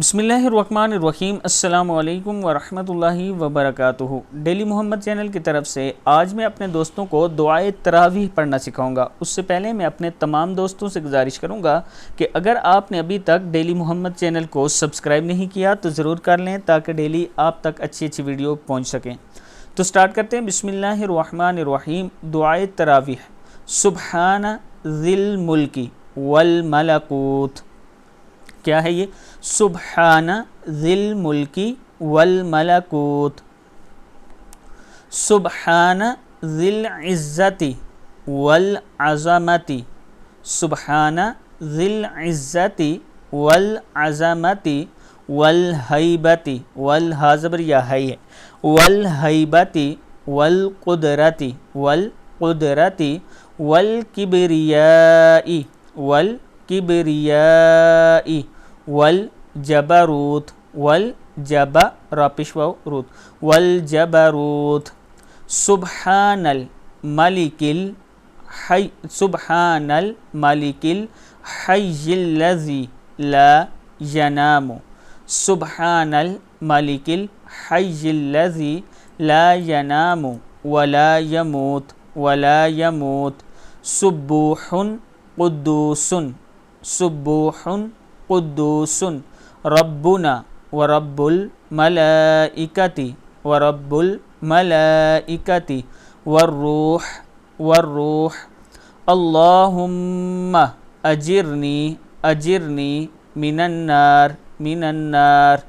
बिस्मिल्लाहिर्रहमानिर्रहीम। अस्सलामु अलैकुम वरहमतुल्लाहि वबरकातुहू। डेली मोहम्मद चैनल की तरफ से आज मैं अपने दोस्तों को दुआए तरावीह पढ़ना सिखाऊंगा। उससे पहले मैं अपने तमाम दोस्तों से गुजारिश करूंगा कि अगर आपने अभी तक डेली मोहम्मद चैनल को सब्सक्राइब नहीं किया तो ज़रूर कर लें ताकि डेली आप तक अच्छी अच्छी वीडियो पहुँच सकें। तो स्टार्ट करते हैं। बिस्मिल्लाहिर्रहमानिर्रहीम। दुआए तरावीह। सुब्हान ज़िल मुल्की वल मलकूत। क्या है ये? सुब्हाना ज़िल मुल्की वल मलकूत। सुब्हाना ज़िल इज़्ज़ति वल अज़मति। सुब्हाना ज़िल इज़्ज़ति वल अज़मति वल हैबति। वल हा ज़बर या है वल हैबति वल कुदरति वल कुदरति वल किब्रियाई वल किब्रियाई वल जबरूत वल जबरूत वल जबरूत। सुब्हानल मलिकिल हय सुब्हानल मलिकिल हय्यिल्लज़ी ला यनामु। सुब्हानल मलिकिल हय्यिल्लज़ी ला यनामु वला यमूत वला यमूत। सुब्बूहुन कुद्दूसुन सुब्बूहुन कुद्दूसुन रब्बुना व रब्बुल मलाइकति व रब्बुल मलाइकति वर्रूह वर्रूह। अल्लाहुम्मा अजिरनी अजिरनी मिनन्नार मिनन्नार।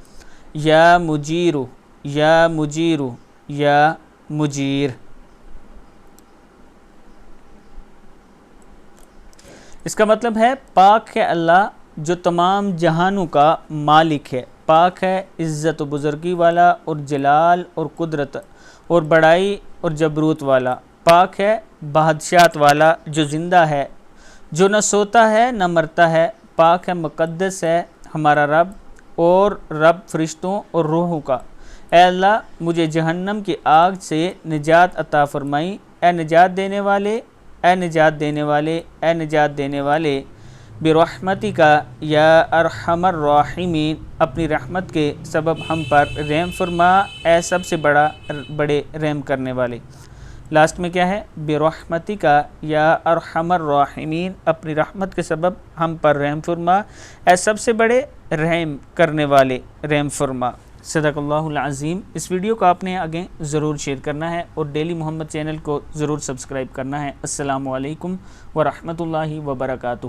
या मुजीरु या मुजीरु या मुजीर। इसका मतलब है पाक है अल्लाह जो तमाम जहानों का मालिक है। पाक है इज़्ज़त व बुज़ुर्गी वाला और जलाल और कुदरत और बड़ाई और जबरूत वाला। पाक है बादशाहत वाला जो ज़िंदा है, जो न सोता है न मरता है। पाक है मुक़द्दस है हमारा रब और रब फरिश्तों और रूहों का। ऐ अल्लाह मुझे जहन्नम की आग से निजात अता फ़रमाई। ए निजात देने वाले ए निजात देने वाले ए निजात देने वाले बिरहमतिका या अरहमर राहिमीन। अपनी रहमत के सबब हम पर रहम फरमा ए सबसे बड़े रहम करने वाले। लास्ट में क्या है? बिरहमतिका या अरहमर राहिमीन। अपनी रहमत के सबब हम पर रहम फरमा ए सबसे बड़े रहम करने वाले रहम फरमा। सदक़ल्लाहुल अज़ीम। इस वीडियो को आपने आगे ज़रूर शेयर करना है और डेली मोहम्मद चैनल को ज़रूर सब्सक्राइब करना है। अस्सलामु अलैकुम व रहमतुल्लाहि व बरकातुहू।